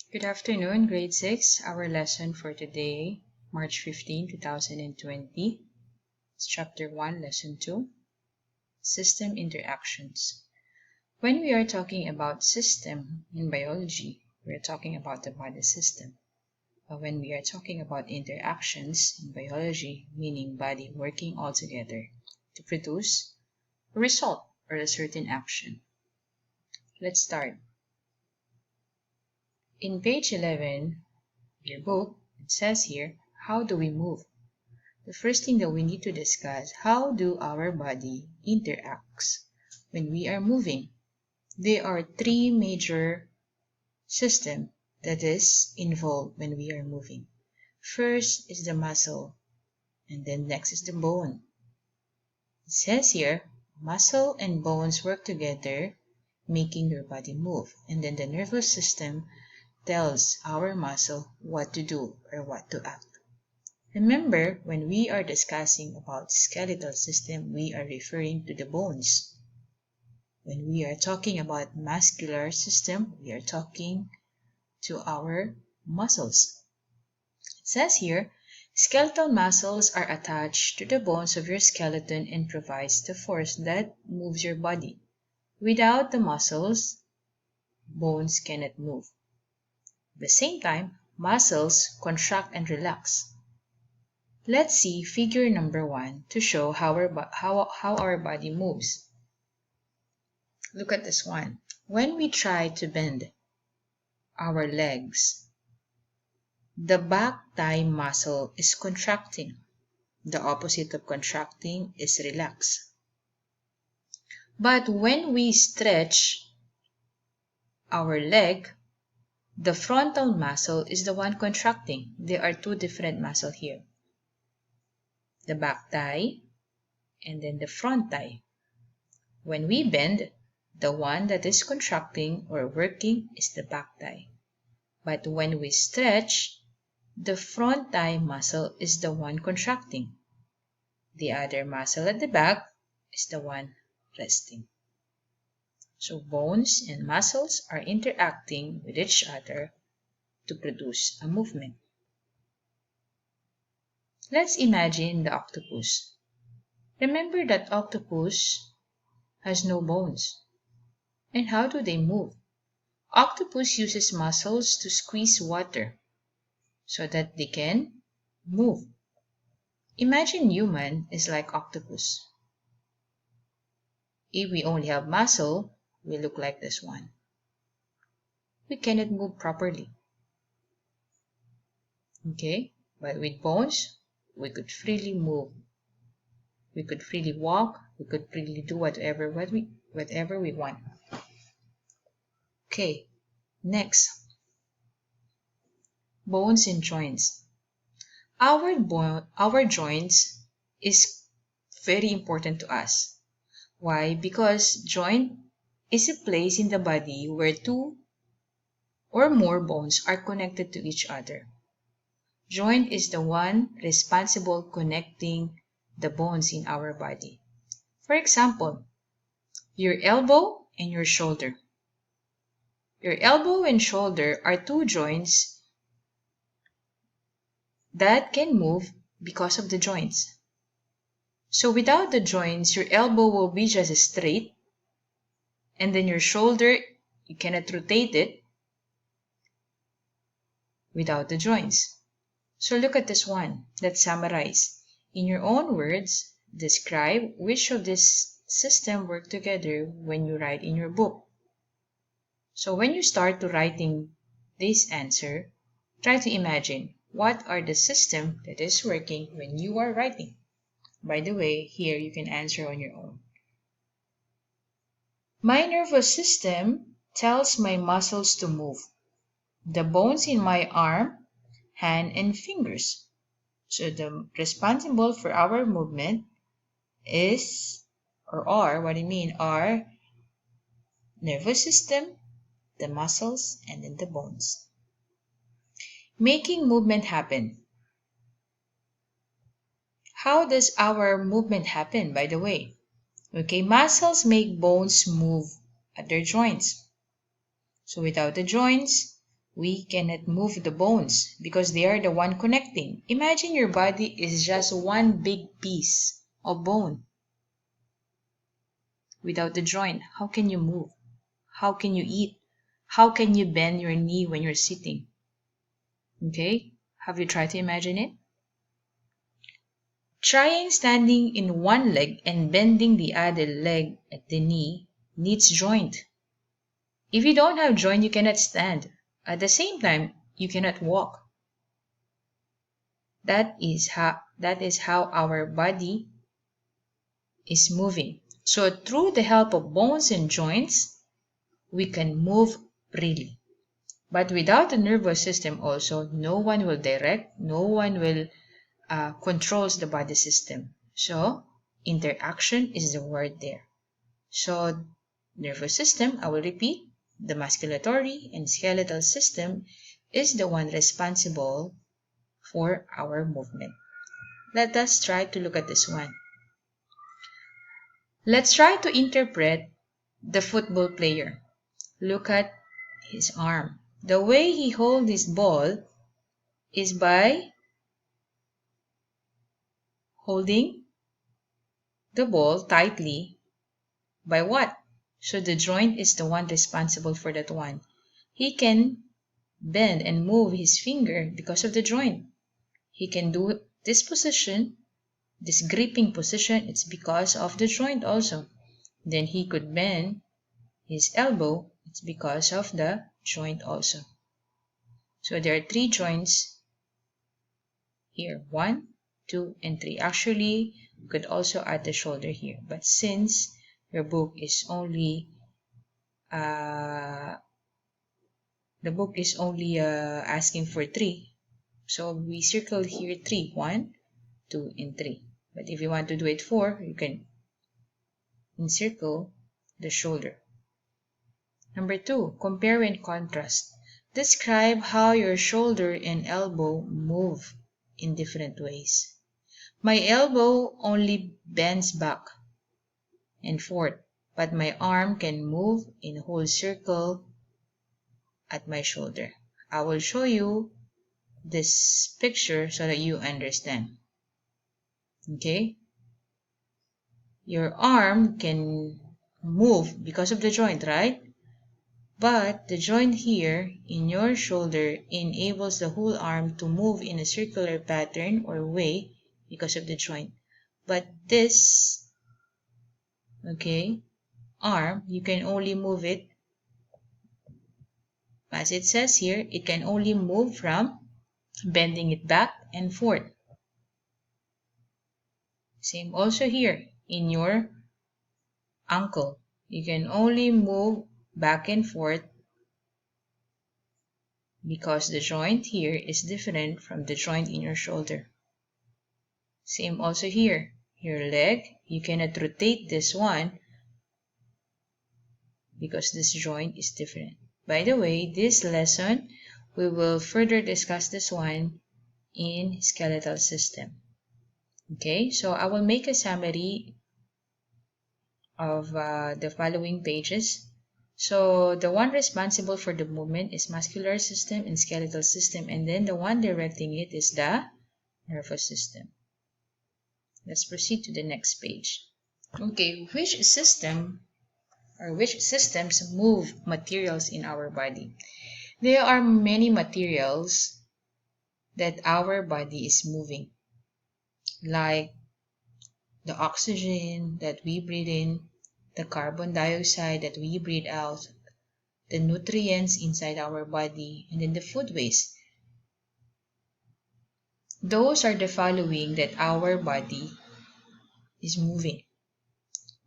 Good afternoon, grade 6. Our lesson for today, March 15, 2020, is chapter 1, lesson 2, system interactions. When we are talking about system in biology, we are talking about the body system. But when we are talking about interactions in biology, meaning body working all together to produce a result or a certain action. Let's start. In page 11 of your book, it says here, how do we move? The first thing that we need to discuss, how do our body interacts when we are moving? There are three major systems that is involved when we are moving. First is the muscle, and then next is the bone. It says here, muscle and bones work together, making your body move, and then the nervous system tells our muscle what to do or what to act. Remember, when we are discussing about skeletal system, we are referring to the bones. When we are talking about muscular system, we are talking to our muscles. It says here, skeletal muscles are attached to the bones of your skeleton and provides the force that moves your body. Without the muscles, bones cannot move. At the same time, muscles contract and relax. Let's see figure number 1 to show how our body moves. Look at this one. When we try to bend our legs, the back thigh muscle is contracting. The opposite of contracting is relax. But when we stretch our leg, the frontal muscle is the one contracting. There are two different muscles here. The back thigh and then the front thigh. When we bend, the one that is contracting or working is the back thigh. But when we stretch, the front thigh muscle is the one contracting. The other muscle at the back is the one resting. So bones and muscles are interacting with each other to produce a movement. Let's imagine the octopus. Remember that octopus has no bones. And how do they move? Octopus uses muscles to squeeze water so that they can move. Imagine human is like octopus. If we only have muscle, we look like this one. We cannot move properly. Okay? But with bones, we could freely move. We could freely walk. We could freely do whatever we want. Okay, next. Bones and joints. Our joints is very important to us. Why? Because joint is a place in the body where two or more bones are connected to each other. Joint is the one responsible connecting the bones in our body. For example, your elbow and your shoulder. Your elbow and shoulder are two joints that can move because of the joints. So without the joints, your elbow will be just straight, and then your shoulder, you cannot rotate it without the joints. So look at this one. Let's summarize. In your own words, describe which of this system work together when you write in your book. So when you start to writing this answer, try to imagine what are the system that is working when you are writing. By the way, here you can answer on your own. My nervous system tells my muscles to move. The bones in my arm, hand, and fingers. So the responsible for our movement is, are nervous system, the muscles, and then the bones. Making movement happen. How does our movement happen, by the way? Okay, muscles make bones move at their joints. So without the joints, We cannot move the bones because they are the one connecting. Imagine your body is just one big piece of bone. Without the joint, how can you move? How can you eat? How can you bend your knee when you're sitting? Okay, have you tried to imagine it? Trying standing in one leg and bending the other leg at the knee needs joint. If you don't have joint, you cannot stand. At the same time, you cannot walk. That is how our body is moving. So through the help of bones and joints, we can move freely. But without the nervous system also, no one will direct, no one will controls the body system. So interaction is the word there. So nervous system, I will repeat, the musculatory and skeletal system is the one responsible for our movement. Let us try to look at this one. Let's try to interpret the football player. Look at his arm. The way he holds his ball is by holding the ball tightly by what? So the joint is the one responsible for that one. He can bend and move his finger because of the joint. He can do this position, this gripping position, it's because of the joint also. Then he could bend his elbow, it's because of the joint also. So there are 3 joints here, 1, 2, and 3. Actually, you could also add the shoulder here. But since your book is only asking for 3, so we circle here 3, 1, 2, and 3. But if you want to do it 4, you can encircle the shoulder. Number 2, compare and contrast. Describe how your shoulder and elbow move in different ways. My elbow only bends back and forth, but my arm can move in a whole circle at my shoulder. I will show you this picture so that you understand. Okay? Your arm can move because of the joint, right? But the joint here in your shoulder enables the whole arm to move in a circular pattern or way because of the joint. But this, okay, arm, you can only move it, as it says here, it can only move from bending it back and forth. Same also here in your ankle. You can only move back and forth because the joint here is different from the joint in your shoulder. Same also here. Your leg, you cannot rotate this one because this joint is different. By the way, this lesson, we will further discuss this one in skeletal system. Okay, so I will make a summary of the following pages. So the one responsible for the movement is muscular system and skeletal system, and then the one directing it is the nervous system. Let's proceed to the next page. Okay, which systems move materials in our body? There are many materials that our body is moving, like the oxygen that we breathe in, the carbon dioxide that we breathe out, the nutrients inside our body, and then the food waste. Those are the following that our body is moving.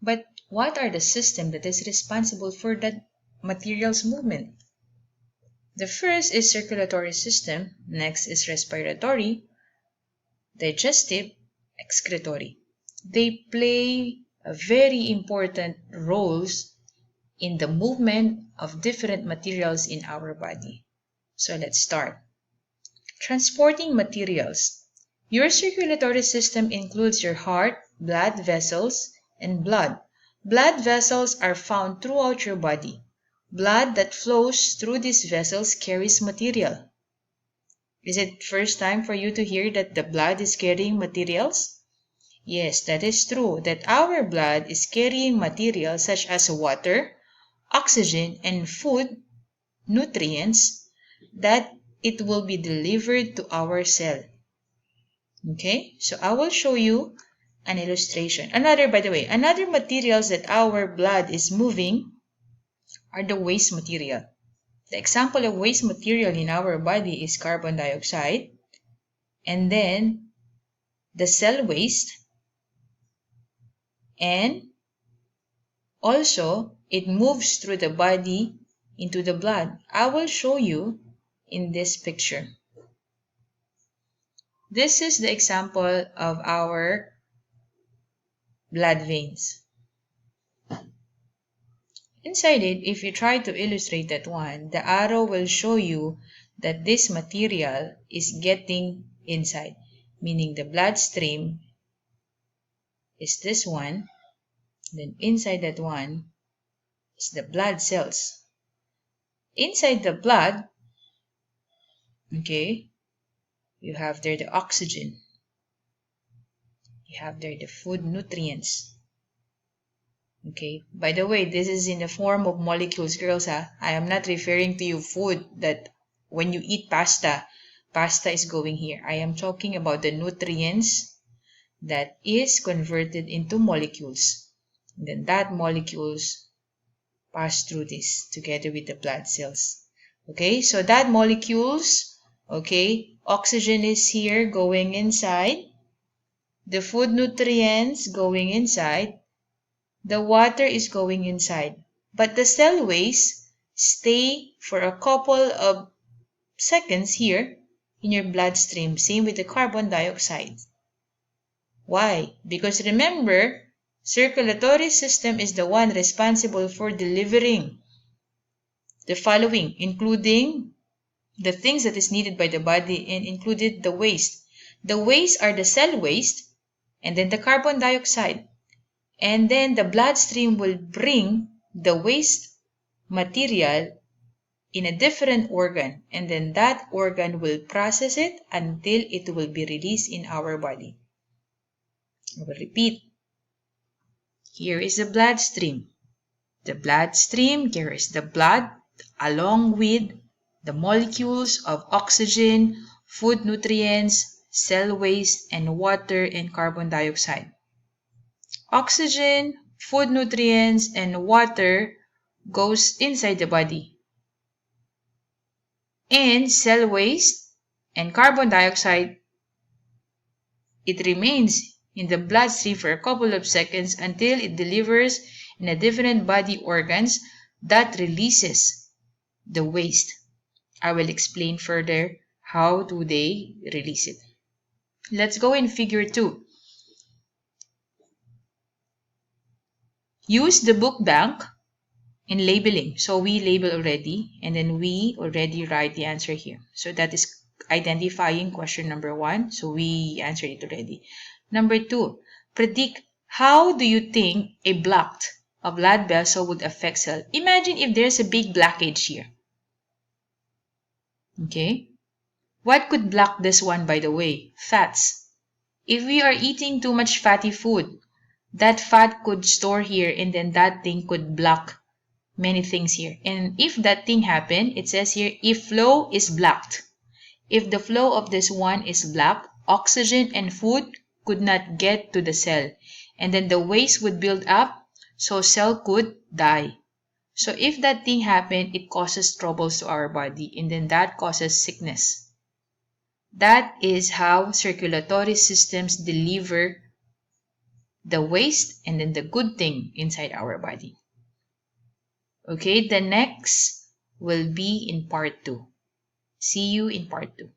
But what are the systems that is responsible for that materials movement? The first is circulatory system, next is respiratory, digestive, excretory. They play a very important roles in the movement of different materials in our body. So let's start. Transporting materials. Your circulatory system includes your heart, blood vessels, and blood. Blood vessels are found throughout your body. Blood that flows through these vessels carries material. Is it first time for you to hear that the blood is carrying materials? Yes, that is true, that our blood is carrying materials such as water, oxygen, and food, nutrients, that it will be delivered to our cell. Okay, so I will show you an illustration. By the way, another materials that our blood is moving are the waste material. The example of waste material in our body is carbon dioxide, and then the cell waste, and also it moves through the body into the blood. I will show you in this picture. This is the example of our blood veins. Inside it, if you try to illustrate that one, the arrow will show you that this material is getting inside, meaning the bloodstream is this one, then inside that one is the blood cells. Inside the blood, okay, you have there the oxygen, you have there the food nutrients. Okay, by the way, this is in the form of molecules, girls. I am not referring to you food that when you eat pasta is going here. I am talking about the nutrients that is converted into molecules. And then that molecules pass through this together with the blood cells. Okay, so that molecules, okay, oxygen is here going inside, the food nutrients going inside, the water is going inside, but the cell waste stay for a couple of seconds here in your bloodstream. Same with the carbon dioxide. Why? Because remember, circulatory system is the one responsible for delivering the following, including the things that is needed by the body and included the waste. The waste are the cell waste and then the carbon dioxide. And then the bloodstream will bring the waste material in a different organ, and then that organ will process it until it will be released in our body. I will repeat. Here is the bloodstream. The bloodstream carries the blood along with the molecules of oxygen, food nutrients, cell waste, and water and carbon dioxide. Oxygen, food nutrients, and water goes inside the body. And cell waste and carbon dioxide, it remains in the bloodstream for a couple of seconds until it delivers in a different body organs that releases the waste. I will explain further how do they release it. Let's go in figure 2. Use the book bank in labeling. So we label already and then we already write the answer here. So that is identifying question number 1. So we answered it already. Number 2, predict how do you think a blocked blood vessel would affect cell. Imagine if there's a big blockage here. Okay. What could block this one, by the way? Fats. If we are eating too much fatty food, that fat could store here and then that thing could block many things here. And if that thing happened, it says here, if flow is blocked. If the flow of this one is blocked, oxygen and food could not get to the cell. And then the waste would build up, so cell could die. So if that thing happened, it causes troubles to our body and then that causes sickness. That is how circulatory systems deliver the waste and then the good thing inside our body. Okay, the next will be in part 2. See you in part 2.